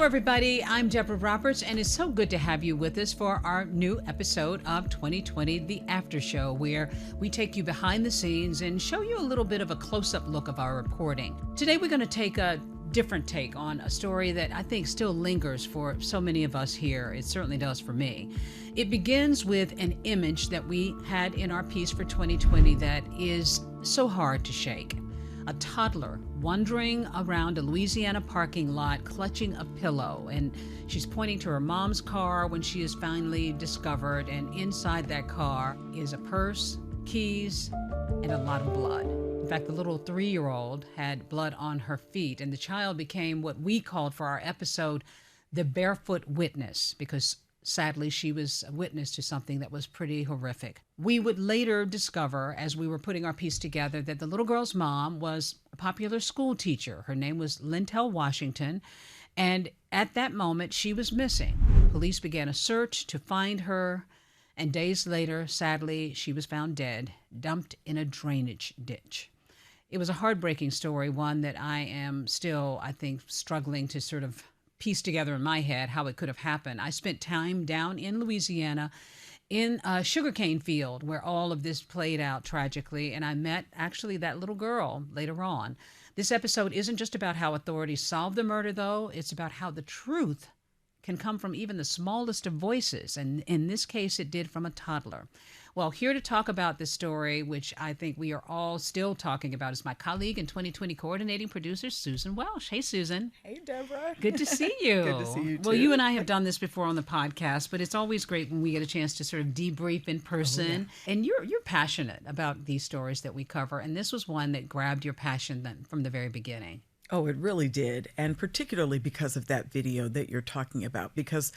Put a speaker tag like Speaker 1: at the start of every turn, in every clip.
Speaker 1: everybody. I'm Deborah Roberts, and it's so good to have you with us for our new episode of 2020, The After Show, where we take you behind the scenes and show you a little bit of a close-up look of our reporting. Today, we're going to take a different take on a story that I think still lingers for so many of us here. It certainly does for me. It begins with an image that we had in our piece for 2020 that is so hard to shake. A toddler wandering around a Louisiana parking lot clutching a pillow, and she's pointing to her mom's car when she is finally discovered, and inside that car is a purse, keys, and a lot of blood. In fact, the little 3-year-old had blood on her feet, and the child became what we called for our episode the Barefoot Witness, because sadly, she was a witness to something that was pretty horrific. We would later discover, as we were putting our piece together, that the little girl's mom was a popular school teacher. Her name was Lintel Washington, and at that moment, she was missing. Police began a search to find her, and days later, sadly, she was found dead, dumped in a drainage ditch. It was a heartbreaking story, one that I am still, I think, struggling to sort of piece together in my head how it could have happened. I spent time down in Louisiana in a sugarcane field where all of this played out tragically, and I met actually that little girl later on. This episode isn't just about how authorities solved the murder, though. It's about how the truth can come from even the smallest of voices, and in this case, it did from a toddler. Well, here to talk about this story, which I think we are all still talking about, is my colleague and 2020 coordinating producer, Susan Welsh. Hey, Susan.
Speaker 2: Hey, Deborah.
Speaker 1: Good to see you.
Speaker 2: Good to see you, too.
Speaker 1: Well, you and I have done this before on the podcast, but it's always great when we get a chance to sort of debrief in person. Oh, yeah. And you're passionate about these stories that we cover, and this was one that grabbed your passion from the very beginning.
Speaker 2: Oh, it really did, and particularly because of that video that you're talking about, because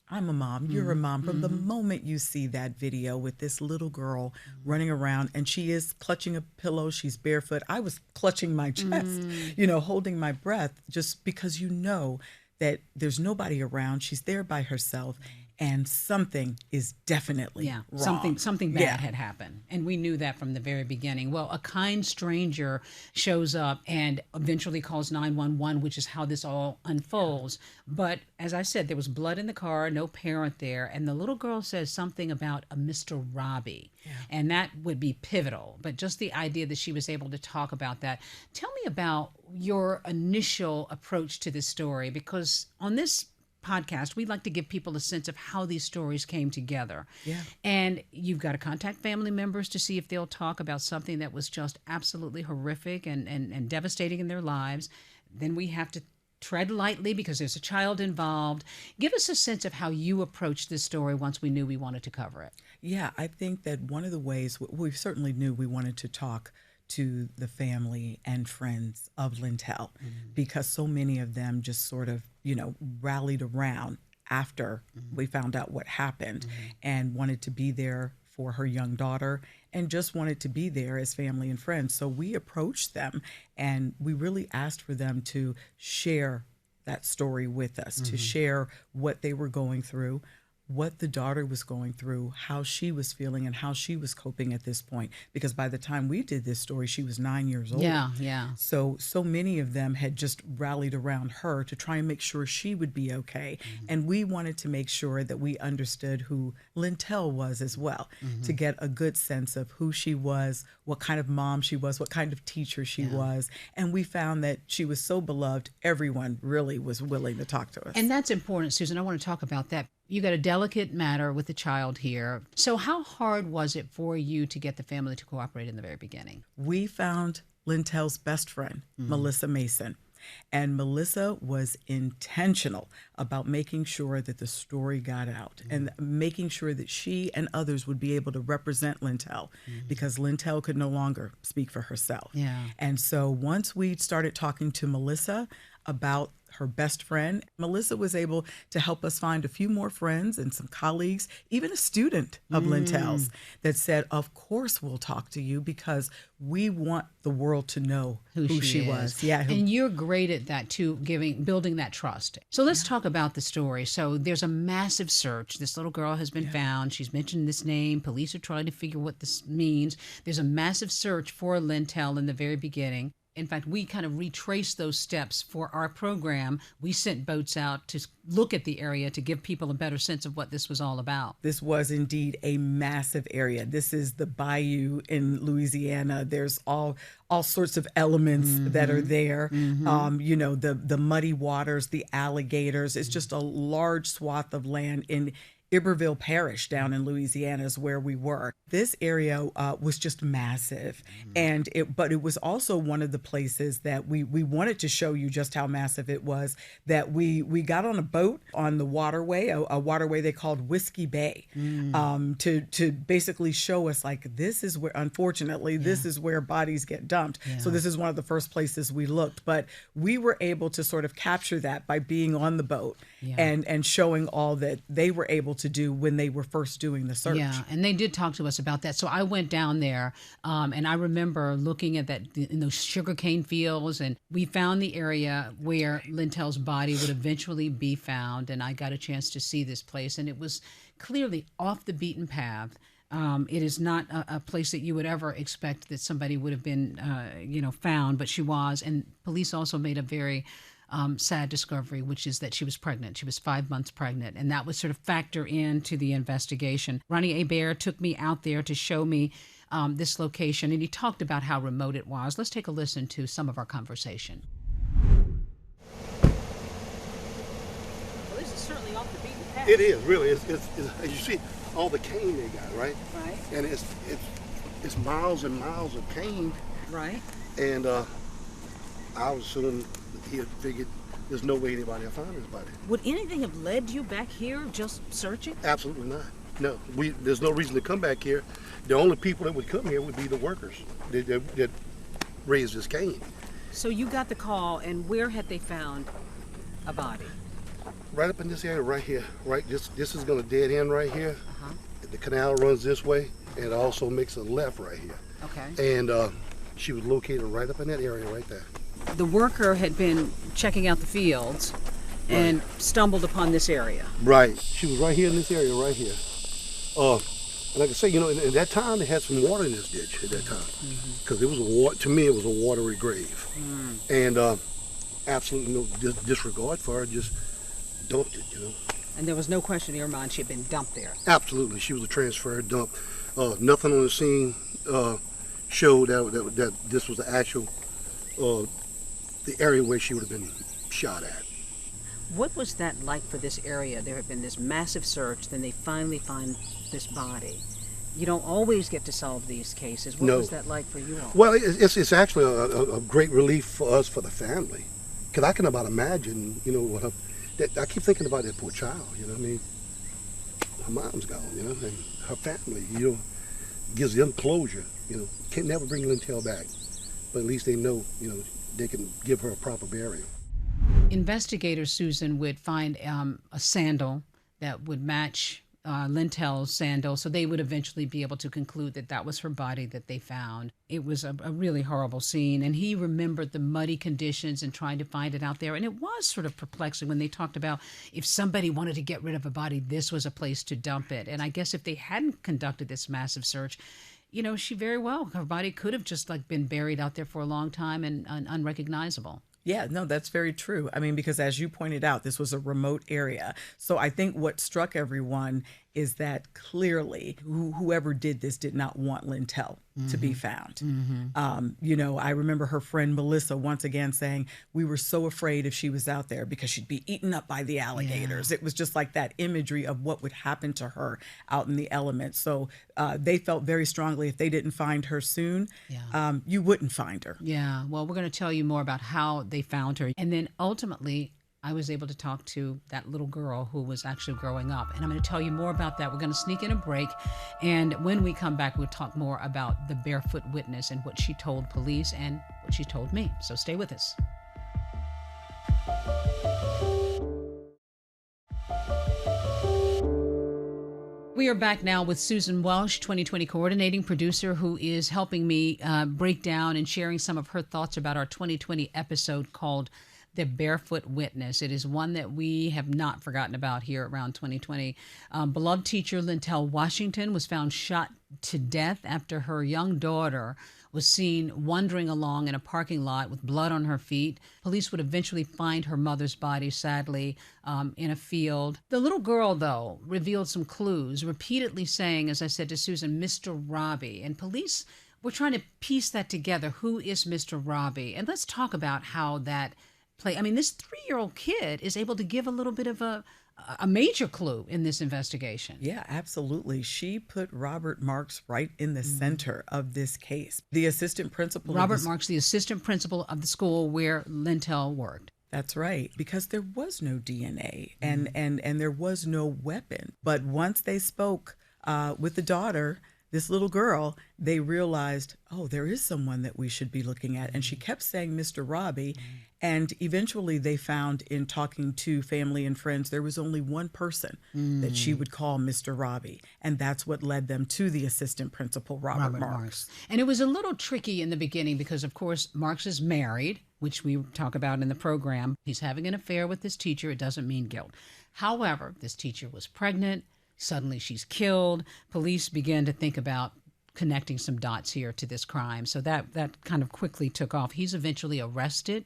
Speaker 2: I'm a mom, you're a mom. From the moment you see that video with this little girl running around, and she is clutching a pillow, she's barefoot. I was clutching my chest, holding my breath, just because you know that there's nobody around. She's there by herself, and something is definitely wrong.
Speaker 1: Something bad had happened, and we knew that from the very beginning. Well, a kind stranger shows up and eventually calls 911, which is how this all unfolds. But as I said, there was blood in the car, no parent there, and the little girl says something about a Mr. Robbie, and that would be pivotal. But just the idea that she was able to talk about that. Tell me about your initial approach to this story, because on this podcast, we like to give people a sense of how these stories came together. Yeah. And you've got to contact family members to see if they'll talk about something that was just absolutely horrific and devastating in their lives. Then we have to tread lightly because there's a child involved. Give us a sense of how you approached this story once we knew we wanted to cover it.
Speaker 2: Yeah, I think that one of the ways we certainly knew we wanted to talk to the family and friends of Lintel, because so many of them just sort of, rallied around after we found out what happened and wanted to be there for her young daughter and just wanted to be there as family and friends. So we approached them and we really asked for them to share that story with us, to share what they were going through, what the daughter was going through, how she was feeling, and how she was coping at this point. Because by the time we did this story, she was 9 years old.
Speaker 1: Yeah.
Speaker 2: So many of them had just rallied around her to try and make sure she would be okay. And we wanted to make sure that we understood who Lintel was as well, to get a good sense of who she was, what kind of mom she was, what kind of teacher she was. And we found that she was so beloved, everyone really was willing to talk to us.
Speaker 1: And that's important, Susan. I want to talk about that. You got a delicate matter with the child here. So how hard was it for you to get the family to cooperate in the very beginning?
Speaker 2: We found Lintel's best friend, Melissa Mason. And Melissa was intentional about making sure that the story got out and making sure that she and others would be able to represent Lintel because Lintel could no longer speak for herself.
Speaker 1: Yeah.
Speaker 2: And so once we started talking to Melissa about her best friend, Melissa was able to help us find a few more friends and some colleagues, even a student of Lintel's that said, of course we'll talk to you because we want the world to know who she was.
Speaker 1: Yeah, and you're great at that too, building that trust. So let's talk about the story. So there's a massive search. This little girl has been found. She's mentioned this name. Police are trying to figure what this means. There's a massive search for Lintel in the very beginning. In fact, we kind of retraced those steps for our program. We sent boats out to look at the area to give people a better sense of what this was all about.
Speaker 2: This was indeed a massive area. This is the bayou in Louisiana. There's all sorts of elements that are there. You know, the muddy waters, the alligators. It's just a large swath of land in Iberville Parish down in Louisiana is where we were. This area was just massive, but it was also one of the places that we wanted to show you just how massive it was. That we got on a boat on the waterway, a waterway they called Whiskey Bay, to basically show us like this is where, unfortunately, this is where bodies get dumped. So this is one of the first places we looked, but we were able to sort of capture that by being on the boat and showing all that they were able to do when they were first doing the search.
Speaker 1: Yeah, and they did talk to us about that. So I went down there, and I remember looking at that in those sugarcane fields, and we found the area where Lintel's body would eventually be found, and I got a chance to see this place, and it was clearly off the beaten path. It is not a place that you would ever expect that somebody would have been, found, but she was. And police also made a very sad discovery, which is that she was pregnant. She was 5 months pregnant, and that would sort of factor into the investigation. Ronnie A. Bear took me out there to show me this location, and he talked about how remote it was. Let's take a listen to some of our conversation. Well, this is certainly off the beaten path.
Speaker 3: It is, really. It's you see all the cane they got, right?
Speaker 1: Right.
Speaker 3: And it's miles and miles of cane.
Speaker 1: Right.
Speaker 3: And I was assuming he had figured there's no way anybody will find his body.
Speaker 1: Would anything have led you back here just searching?
Speaker 3: Absolutely not. No, there's no reason to come back here. The only people that would come here would be the workers that raised this cane.
Speaker 1: So you got the call, and where had they found a body?
Speaker 3: Right up in this area right here. Right, this is going to dead end right here. The canal runs this way, and it also makes a left right here.
Speaker 1: Okay.
Speaker 3: And she was located right up in that area right there.
Speaker 1: The worker had been checking out the fields and stumbled upon this area.
Speaker 3: Right. She was right here in this area right here. And like I say, in that time they had some water in this ditch at that time, because it was to me it was a watery grave, and absolutely no disregard for her, just dumped it,
Speaker 1: And there was no question in your mind she had been dumped there.
Speaker 3: Absolutely, she was a transfer dump. Nothing on the scene showed that this was the actual the area where she would have been shot at.
Speaker 1: What was that like for this area? There had been this massive search, then they finally find this body. You don't always get to solve these cases. What was that like for you all?
Speaker 3: Well, it's actually a great relief for us, for the family, because I can about imagine, I keep thinking about that poor child. I mean, her mom's gone, and her family, gives them closure. Can never bring Lintel back, but at least they know, they can give her a proper burial. Investigators,
Speaker 1: Susan, would find a sandal that would match Lintel's sandal, so they would eventually be able to conclude that that was her body that they found. It was a really horrible scene, and he remembered the muddy conditions and trying to find it out there. And it was sort of perplexing when they talked about if somebody wanted to get rid of a body, this was a place to dump it. And I guess if they hadn't conducted this massive search, her body could have just been buried out there for a long time and unrecognizable.
Speaker 2: Yeah, no, that's very true. I mean, because as you pointed out, this was a remote area. So I think what struck everyone is that clearly whoever did this did not want Lintel to be found. I remember her friend Melissa once again saying, we were so afraid if she was out there because she'd be eaten up by the alligators. It was just like that imagery of what would happen to her out in the elements. So they felt very strongly if they didn't find her soon, you wouldn't find her.
Speaker 1: Yeah, well, we're going to tell you more about how they found her. And then ultimately, I was able to talk to that little girl who was actually growing up. And I'm going to tell you more about that. We're going to sneak in a break. And when we come back, we'll talk more about the Barefoot Witness and what she told police and what she told me. So stay with us. We are back now with Susan Welsh, 2020 coordinating producer, who is helping me break down and sharing some of her thoughts about our 2020 episode called The Barefoot Witness. It is one that we have not forgotten about here around 2020. Beloved teacher Lintel Washington was found shot to death after her young daughter was seen wandering along in a parking lot with blood on her feet. Police would eventually find her mother's body, sadly, in a field. The little girl, though, revealed some clues, repeatedly saying, as I said to Susan, Mr. Robbie. And police were trying to piece that together. Who is Mr. Robbie? And let's talk about how that play. I mean, this 3-year-old kid is able to give a little bit of a major clue in this investigation.
Speaker 2: Yeah, absolutely. She put Robert Marks right in the center of this case. The assistant principal.
Speaker 1: Robert Marks, the assistant principal of the school where Lintel worked.
Speaker 2: That's right, because there was no DNA and there was no weapon. But once they spoke with the daughter, this little girl, they realized, oh, there is someone that we should be looking at. And she kept saying Mr. Robbie. And eventually they found, in talking to family and friends, there was only one person that she would call Mr. Robbie. And that's what led them to the assistant principal, Robert Marks.
Speaker 1: And it was a little tricky in the beginning because, of course, Marks is married, which we talk about in the program. He's having an affair with this teacher. It doesn't mean guilt. However, this teacher was pregnant. Suddenly she's killed. Police began to think about connecting some dots here to this crime. So that kind of quickly took off. He's eventually arrested.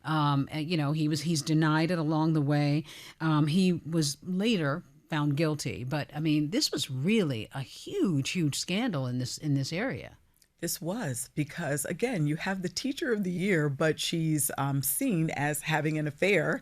Speaker 1: He's denied it along the way. He was later found guilty. But I mean, this was really a huge scandal in this area.
Speaker 2: This was because, again, you have the teacher of the year, but she's seen as having an affair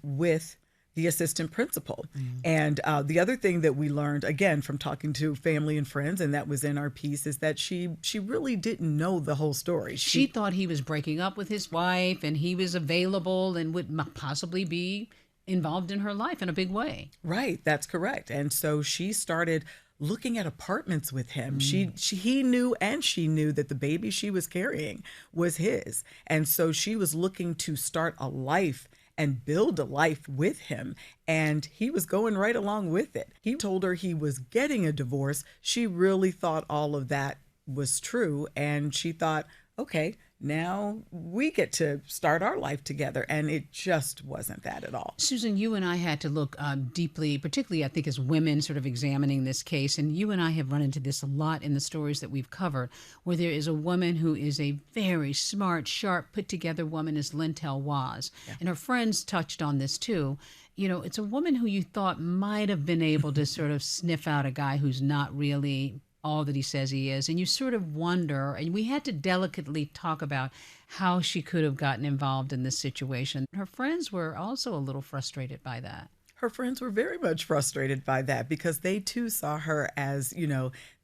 Speaker 2: with the assistant principal. And the other thing that we learned, again, from talking to family and friends, and that was in our piece, is that she really didn't know the whole story.
Speaker 1: She thought he was breaking up with his wife and he was available and would possibly be involved in her life in a big way.
Speaker 2: Right, that's correct. And so she started looking at apartments with him. He knew, and she knew, that the baby she was carrying was his. And so she was looking to start a life and build a life with him. And he was going right along with it. He told her he was getting a divorce. She really thought all of that was true. And she thought, okay, now we get to start our life together. And it just wasn't that at all.
Speaker 1: Susan, you and I had to look deeply, particularly I think as women sort of examining this case. And you and I have run into this a lot in the stories that we've covered, where there is a woman who is a very smart, sharp, put together woman, as Lintel was. Yeah. And her friends touched on this too. You know, it's a woman who you thought might have been able to sort of sniff out a guy who's not really all that he says he is. And you sort of wonder, and we had to delicately talk about how she could have gotten involved in this situation. Her friends were also a little frustrated by that.
Speaker 2: Her friends were very much frustrated by that because they too saw her as,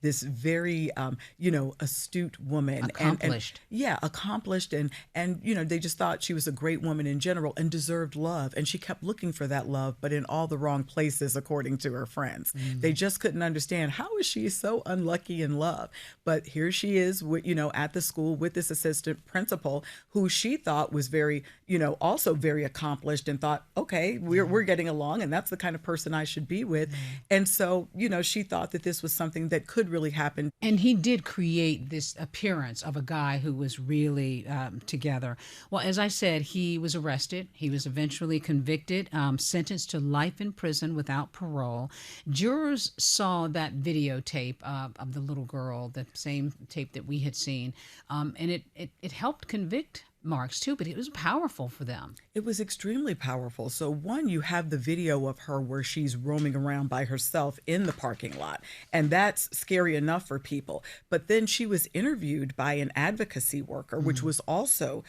Speaker 2: this very, astute woman.
Speaker 1: Accomplished.
Speaker 2: Accomplished. And they just thought she was a great woman in general and deserved love. And she kept looking for that love, but in all the wrong places, according to her friends. They just couldn't understand, how is she so unlucky in love? But here she is, at the school with this assistant principal who she thought was very, also very accomplished, and thought, okay, we're getting along, and that's the kind of person I should be with. And so, she thought that this was something that could really happen.
Speaker 1: And he did create this appearance of a guy who was really together. Well, as I said, he was arrested. He was eventually convicted, sentenced to life in prison without parole. Jurors saw that videotape of the little girl, the same tape that we had seen, and it helped convict Marks too, but it was powerful for them.
Speaker 2: It was extremely powerful. So one, you have the video of her where she's roaming around by herself in the parking lot, and that's scary enough for people. But then she was interviewed by an advocacy worker, which was also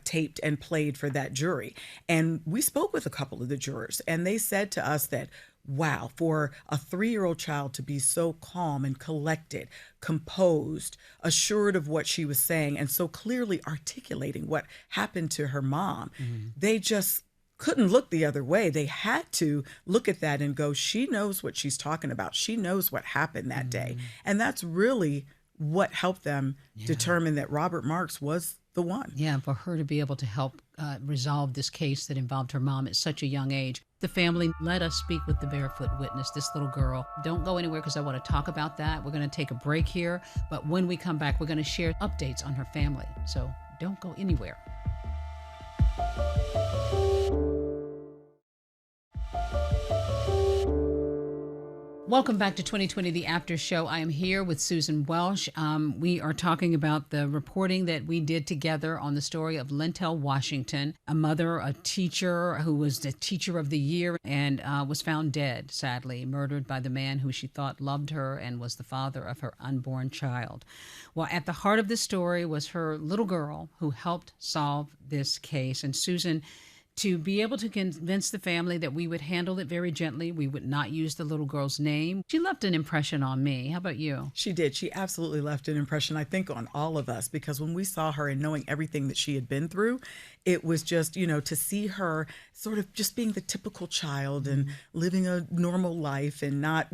Speaker 2: taped and played for that jury. And we spoke with a couple of the jurors, and they said to us that, wow, for a 3-year-old child to be so calm and collected, composed, assured of what she was saying, and so clearly articulating what happened to her mom, they just couldn't look the other way. They had to look at that and go, she knows what she's talking about. She knows what happened that day. And that's really what helped them determine that Robert Marks was the one.
Speaker 1: Yeah, for her to be able to help resolve this case that involved her mom at such a young age. The family let us speak with the Barefoot Witness, this little girl. Don't go anywhere because I want to talk about that. We're going to take a break here, but when we come back, we're going to share updates on her family. So don't go anywhere. Welcome back to 2020, the After Show. I am here with Susan Welsh. We are talking about the reporting that we did together on the story of Lintel Washington, a mother, a teacher who was the teacher of the year and was found dead, sadly, murdered by the man who she thought loved her and was the father of her unborn child. Well, at the heart of the story was her little girl who helped solve this case. And Susan, to be able to convince the family that we would handle it very gently, we would not use the little girl's name. She left an impression on me. How about you?
Speaker 2: She did. She absolutely left an impression, I think, on all of us, because when we saw her and knowing everything that she had been through, it was just, to see her sort of just being the typical child and living a normal life and not,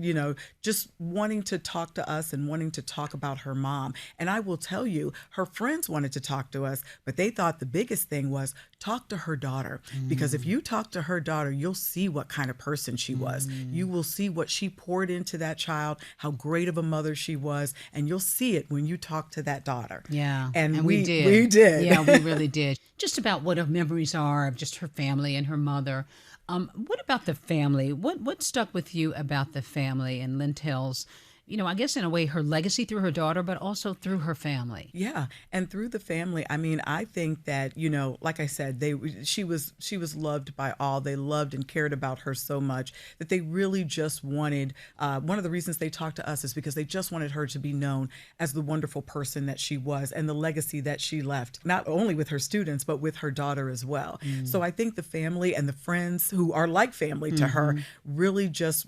Speaker 2: just wanting to talk to us and wanting to talk about her mom. And I will tell you, her friends wanted to talk to us, but they thought the biggest thing was talk to her daughter. Because if you talk to her daughter, you'll see what kind of person she was. You will see what she poured into that child, how great of a mother she was, and you'll see it when you talk to that daughter.
Speaker 1: Yeah.
Speaker 2: And
Speaker 1: we did.
Speaker 2: We did.
Speaker 1: Yeah, we really did. Just about what her memories are of just her family and her mother. What about the family? What stuck with you about the family and Lintel's, I guess in a way her legacy through her daughter, but also through her family?
Speaker 2: Yeah, and through the family. I mean, I think that, like I said, she was loved by all. They loved and cared about her so much that they really just wanted, one of the reasons they talked to us is because they just wanted her to be known as the wonderful person that she was and the legacy that she left, not only with her students, but with her daughter as well. So I think the family and the friends who are like family to her really just,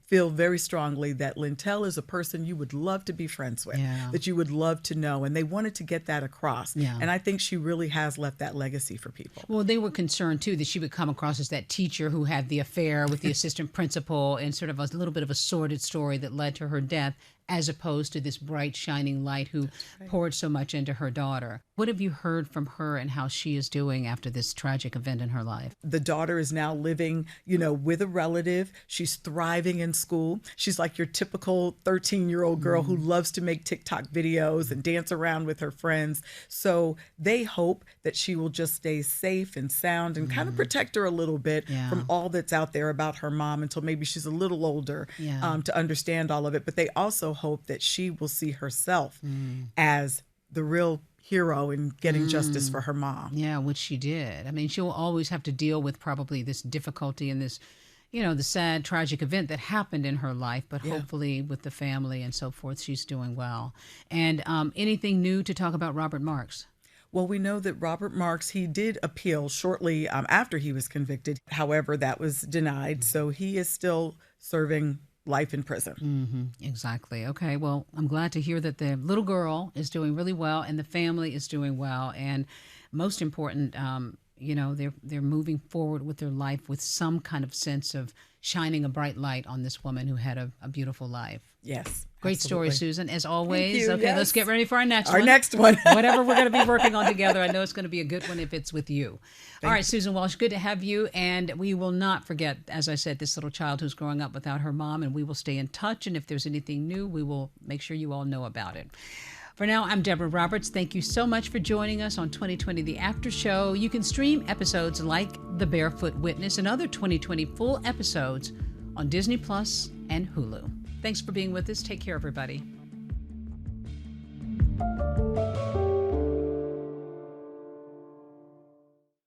Speaker 2: feel very strongly that Lintel is a person you would love to be friends with, that you would love to know. And they wanted to get that across. Yeah. And I think she really has left that legacy for people.
Speaker 1: Well, they were concerned, too, that she would come across as that teacher who had the affair with the assistant principal and sort of a little bit of a sordid story that led to her death, as opposed to this bright, shining light who poured so much into her daughter. What have you heard from her and how she is doing after this tragic event in her life?
Speaker 2: The daughter is now living, with a relative. She's thriving in school. She's like your typical 13-year-old girl who loves to make TikTok videos and dance around with her friends. So they hope that she will just stay safe and sound and kind of protect her a little bit from all that's out there about her mom until maybe she's a little older to understand all of it. But they also hope that she will see herself as the real hero in getting justice for her mom.
Speaker 1: Yeah, which she did. I mean, she'll always have to deal with probably this difficulty and this, the sad, tragic event that happened in her life, but hopefully with the family and so forth, she's doing well. And anything new to talk about Robert Marks?
Speaker 2: Well, we know that Robert Marks, he did appeal shortly after he was convicted. However, that was denied. So he is still serving life in prison.
Speaker 1: Exactly. Okay. Well, I'm glad to hear that the little girl is doing really well and the family is doing well. And most important, they're moving forward with their life with some kind of sense of shining a bright light on this woman who had a beautiful life.
Speaker 2: Yes.
Speaker 1: Great
Speaker 2: absolutely.
Speaker 1: story, Susan, as always.
Speaker 2: Thank you,
Speaker 1: Okay,
Speaker 2: yes.
Speaker 1: Let's get ready for our next one.
Speaker 2: Our next one.
Speaker 1: Whatever we're going to be working on together, I know it's going to be a good one if it's with you. All right, Susan Welsh, good to have you. And we will not forget, as I said, this little child who's growing up without her mom, and we will stay in touch. And if there's anything new, we will make sure you all know about it. For now, I'm Deborah Roberts. Thank you so much for joining us on 2020 The After Show. You can stream episodes like The Barefoot Witness and other 2020 full episodes on Disney Plus and Hulu. Thanks for being with us. Take care, everybody.